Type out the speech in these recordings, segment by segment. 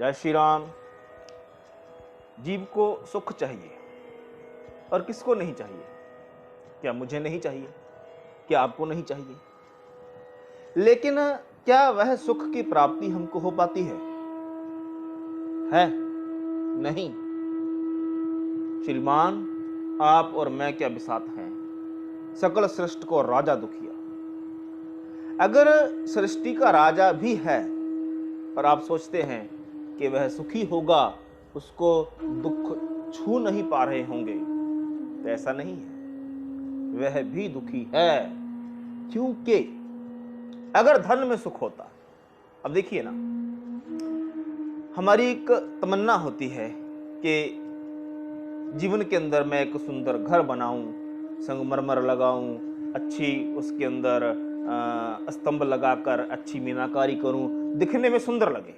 जय श्री राम। जीव को सुख चाहिए और किसको नहीं चाहिए? क्या मुझे नहीं चाहिए? क्या आपको नहीं चाहिए? लेकिन क्या वह सुख की प्राप्ति हमको हो पाती है? नहीं। श्रीमान, आप और मैं क्या बिसात हैं, सकल सृष्टि को राजा दुखिया। अगर सृष्टि का राजा भी है और आप सोचते हैं कि वह सुखी होगा, उसको दुख छू नहीं पा रहे होंगे, तो ऐसा नहीं है। वह भी दुखी है, क्योंकि अगर धन में सुख होता, अब देखिए ना, हमारी एक तमन्ना होती है कि जीवन के अंदर मैं एक सुंदर घर बनाऊं, संगमरमर लगाऊं, अच्छी उसके अंदर स्तंभ लगाकर अच्छी मीनाकारी करूं, दिखने में सुंदर लगे,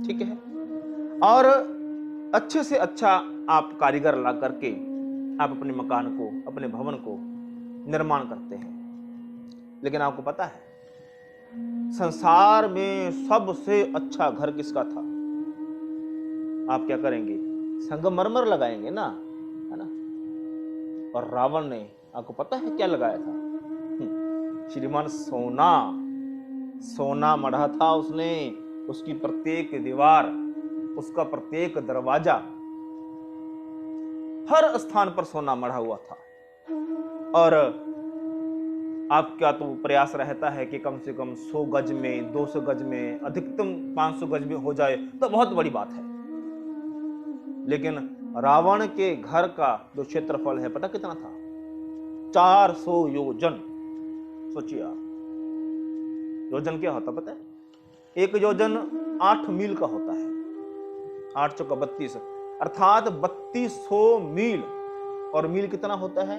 ठीक है। और अच्छे से अच्छा आप कारीगर ला करके आप अपने मकान को, अपने भवन को निर्माण करते हैं। लेकिन आपको पता है, संसार में सबसे अच्छा घर किसका था? आप क्या करेंगे? संगमरमर लगाएंगे ना, है ना। और रावण ने, आपको पता है क्या लगाया था? श्रीमान, सोना मढ़ा था उसने। उसकी प्रत्येक दीवार, उसका प्रत्येक दरवाजा, हर स्थान पर सोना मढ़ा हुआ था। और आपका तो प्रयास रहता है कि कम से कम 100 गज में, 200 गज में, अधिकतम 500 गज में हो जाए तो बहुत बड़ी बात है। लेकिन रावण के घर का जो क्षेत्रफल है, पता कितना था? 400 योजन। सोचिए आप, योजन क्या होता पता है? एक योजन 8 मील का होता है। 8 चौका 32, अर्थात 3200 मील। और मील कितना होता है?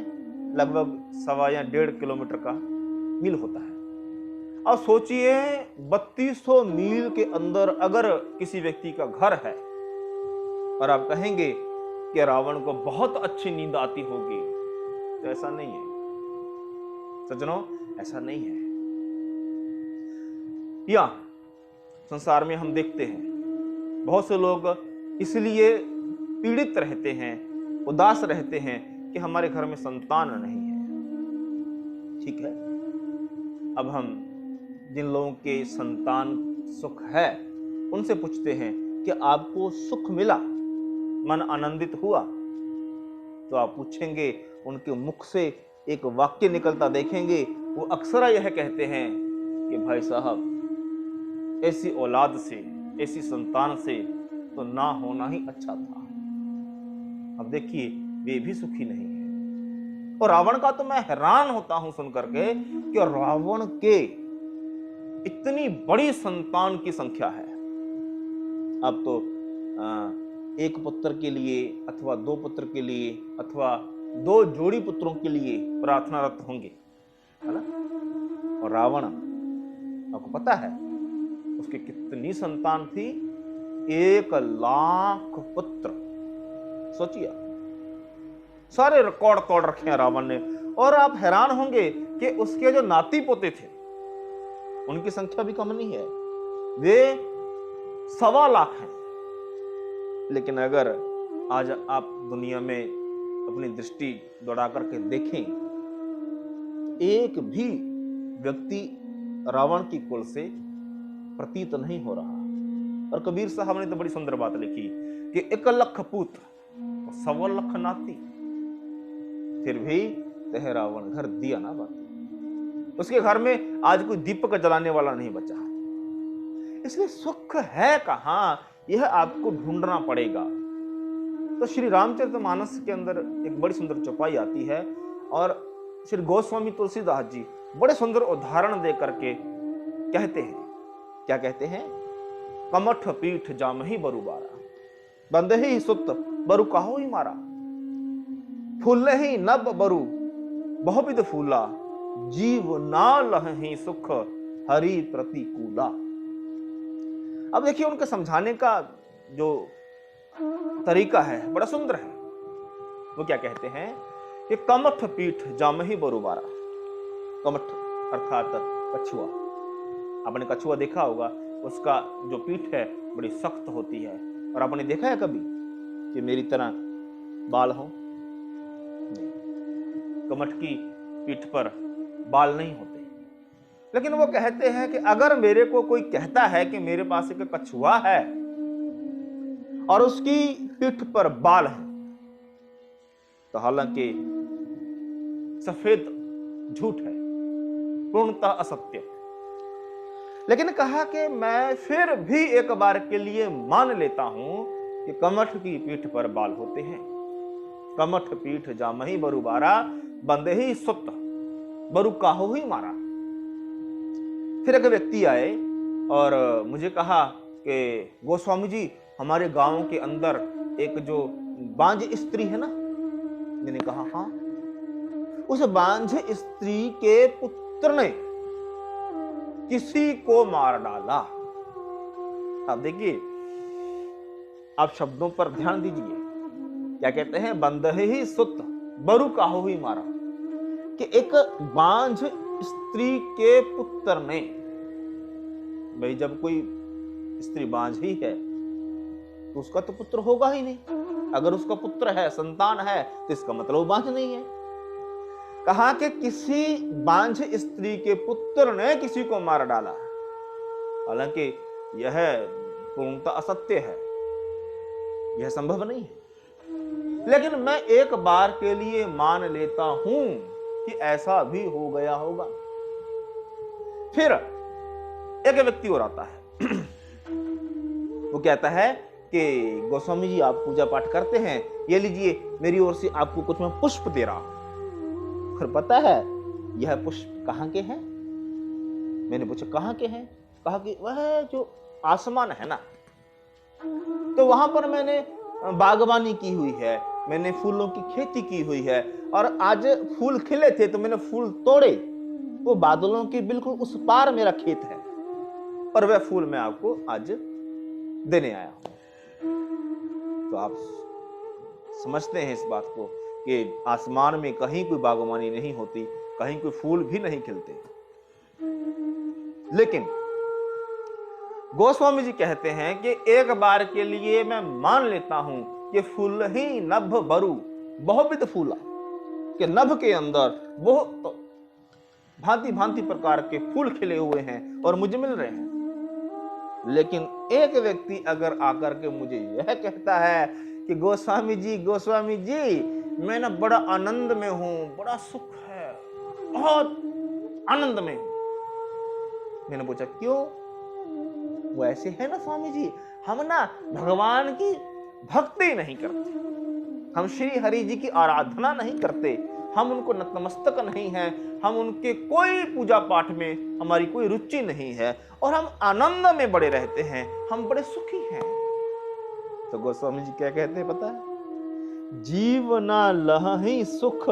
लगभग 1.25 या 1.5 किलोमीटर का मील होता है। अब सोचिए, 3200 मील के अंदर अगर किसी व्यक्ति का घर है और आप कहेंगे कि रावण को बहुत अच्छी नींद आती होगी, तो ऐसा नहीं है सज्जनों, ऐसा नहीं है। या संसार में हम देखते हैं बहुत से लोग इसलिए पीड़ित रहते हैं, उदास रहते हैं कि हमारे घर में संतान नहीं है, ठीक है। अब हम जिन लोगों के संतान सुख है उनसे पूछते हैं कि आपको सुख मिला, मन आनंदित हुआ? तो आप पूछेंगे, उनके मुख से एक वाक्य निकलता देखेंगे, वो अक्सर यह कहते हैं कि भाई साहब, ऐसी औलाद से, ऐसी संतान से तो ना होना ही अच्छा था। अब देखिए, वे भी सुखी नहीं है। और रावण का तो मैं हैरान होता हूं सुनकर के कि रावण के इतनी बड़ी संतान की संख्या है। अब तो एक पुत्र के लिए अथवा 2 पुत्र के लिए अथवा 2 जोड़ी पुत्रों के लिए प्रार्थनारत होंगे, है ना। और रावण, आपको पता है उसके कितनी संतान थी? 1,00,000 पुत्र। सोचिए, सारे रिकॉर्ड तोड़ रखे हैं रावण ने। और आप हैरान होंगे कि उसके जो नाती पोते थे उनकी संख्या भी कम नहीं है, वे 1.25 लाख हैं। लेकिन अगर आज आप दुनिया में अपनी दृष्टि दौड़ा करके देखें, एक भी व्यक्ति रावण की कुल से प्रतीत नहीं हो रहा। और कबीर साहब ने तो बड़ी सुंदर बात लिखी कि 1 लाख पुत्र और 1.25 लाख नाती, फिर भी तह रावण घर दिया ना बाती। उसके घर में आज कोई दीपक जलाने वाला नहीं बचा। इसलिए सुख है कहां, यह आपको ढूंढना पड़ेगा। तो श्री रामचरितमानस के अंदर एक बड़ी सुंदर चौपाई आती है और श्री गोस्वामी तुलसीदास जी बड़े सुंदर उदाहरण दे करके कहते हैं। क्या कहते हैं? कमठ पीठ जामहि बरु बारा, बंदहि सुत बरु काहू ही मारा, फूल ही नब बरु बहुविध फूला, जीव ना लहि सुख हरि प्रतिकूला। अब देखिए, उनके समझाने का जो तरीका है बड़ा सुंदर है। वो क्या कहते हैं कि कमठ पीठ जामहि बरु बारा। कमठ अर्थात कछुआ। आपने कछुआ देखा होगा उसका जो पीठ है बड़ी सख्त होती है। और आपने देखा है कभी कि मेरी तरह बाल हो? नहीं, कमठ की पीठ पर बाल नहीं होते। लेकिन वो कहते हैं कि अगर मेरे को कोई कहता है कि मेरे पास एक कछुआ है और उसकी पीठ पर बाल है, तो हालांकि सफेद झूठ है, पूर्णतः असत्य। लेकिन कहा कि मैं फिर भी एक बार के लिए मान लेता हूं कि कमठ की पीठ पर बाल होते हैं। कमठ पीठ जामहि बरु बारा, बंदे ही सुत बरु काहू ही मारा। फिर एक व्यक्ति आए और मुझे कहा कि गोस्वामी जी, हमारे गांव के अंदर एक जो बांझ स्त्री है ना। मैंने कहा हाँ। उस बांझ स्त्री के पुत्र ने किसी को मार डाला। अब देखिए, आप शब्दों पर ध्यान दीजिए। क्या कहते हैं? बंदहे ही सुत बरु काहू ही मारा। कि एक बांझ स्त्री के पुत्र ने, भाई जब कोई स्त्री बांझ ही है तो उसका तो पुत्र होगा ही नहीं। अगर उसका पुत्र है, संतान है, तो इसका मतलब बांझ नहीं है। कहा कि किसी बांझ स्त्री के पुत्र ने किसी को मार डाला। हालांकि यह पूर्णतः असत्य है, यह संभव नहीं है। लेकिन मैं एक बार के लिए मान लेता हूं कि ऐसा भी हो गया होगा। फिर एक व्यक्ति और आता है। वो कहता है कि गोस्वामी जी, आप पूजा पाठ करते हैं, ये लीजिए मेरी ओर से आपको कुछ मैं पुष्प दे रहा हूं। फिर पता है यह पुष्प कहां के हैं? मैंने पूछा कहां के हैं? कहा कि वह जो आसमान है ना, तो वहां पर मैंने बागवानी की हुई है, मैंने फूलों की खेती की हुई है, और आज फूल खिले थे तो मैंने फूल तोड़े। वो बादलों के बिल्कुल उस पार मेरा खेत है, और वह फूल मैं आपको आज देने आया हूं। तो आप समझते हैं इस बात को कि आसमान में कहीं कोई बागवानी नहीं होती, कहीं कोई फूल भी नहीं खिलते। लेकिन गोस्वामी जी कहते हैं कि एक बार के लिए मैं मान लेता हूं कि फूल ही नभ बरु बहुविध फूला, कि नभ के अंदर बहुत भांति भांति प्रकार के फूल खिले हुए हैं और मुझे मिल रहे हैं। लेकिन एक व्यक्ति अगर आकर के मुझे यह कहता है कि गोस्वामी जी, मैं ना बड़ा आनंद में हूं, बड़ा सुख है, बहुत आनंद में हूं। मैंने पूछा क्यों? वो ऐसे है ना स्वामी जी, हम ना भगवान की भक्ति नहीं करते, हम श्री हरि जी की आराधना नहीं करते, हम उनको नतमस्तक नहीं हैं, हम उनके कोई पूजा पाठ में हमारी कोई रुचि नहीं है, और हम आनंद में बड़े रहते हैं, हम बड़े सुखी हैं। तो गोस्वामी जी क्या कहते हैं पता है? जीवना लहि सुख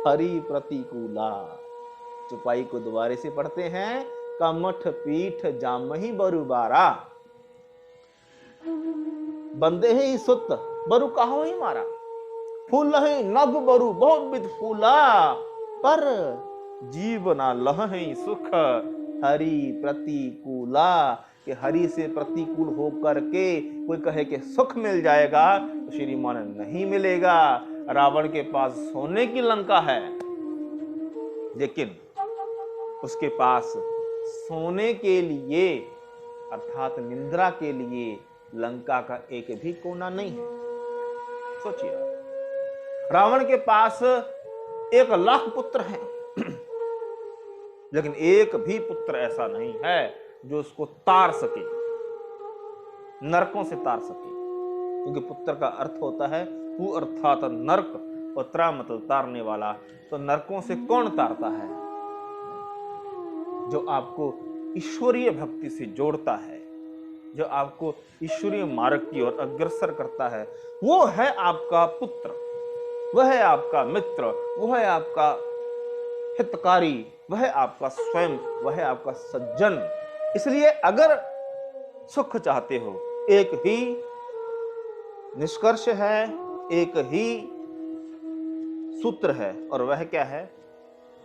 हरि प्रतिकूला। चौपाई को दोबारे से पढ़ते हैं। कमठ पीठ जामहि बरु बारा, बंदे ही सुत बरु काहू ही मारा। फूल ही नभ बरु बहुविध फूला, पर जीवना लहि सुख हरि प्रतिकूला। कि हरि से प्रतिकूल होकर के कोई कहे कि सुख मिल जाएगा, तो श्रीमान नहीं मिलेगा। रावण के पास सोने की लंका है, लेकिन उसके पास सोने के लिए अर्थात निंद्रा के लिए लंका का एक भी कोना नहीं है। सोचिए, रावण के पास 1,00,000 पुत्र हैं, लेकिन एक भी पुत्र ऐसा नहीं है जो उसको तार सके, नरकों से तार सके। क्योंकि पुत्र का अर्थ होता है पु अर्थात नरक, और त्र मतलब तारने वाला। तो नरकों से कौन तारता है? जो आपको ईश्वरीय भक्ति से जोड़ता है, जो आपको ईश्वरीय मार्ग की ओर अग्रसर करता है, वो है आपका पुत्र, वह है आपका मित्र, वह है आपका हितकारी, वह है आपका स्वयं, वह है आपका सज्जन। इसलिए अगर सुख चाहते हो, एक ही निष्कर्ष है, एक ही सूत्र है, और वह क्या है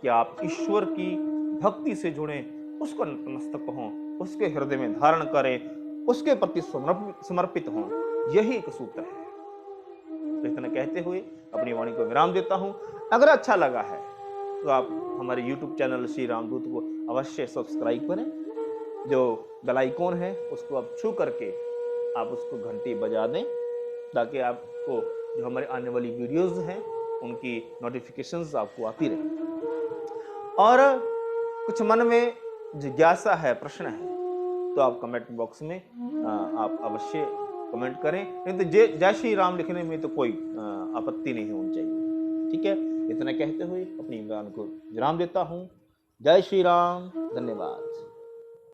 कि आप ईश्वर की भक्ति से जुड़े, उसको नतमस्तक हो, उसके हृदय में धारण करें, उसके प्रति समर्पित हों। यही एक सूत्र है। तो इतना कहते हुए अपनी वाणी को विराम देता हूं। अगर अच्छा लगा है तो आप हमारे YouTube चैनल श्री रामदूत को अवश्य सब्सक्राइब करें। जो बेल आइकॉन है उसको आप छू करके आप उसको घंटी बजा दें, ताकि आपको जो हमारे आने वाली वीडियोस हैं उनकी नोटिफिकेशंस आपको आती रहे। और कुछ मन में जिज्ञासा है, प्रश्न है, तो आप कमेंट बॉक्स में आप अवश्य कमेंट करें। नहीं तो जय श्री राम लिखने में तो कोई आपत्ति नहीं होनी चाहिए। ठीक है, इतना कहते हुए अपनी बयान को विराम देता हूं। जय श्री राम, धन्यवाद।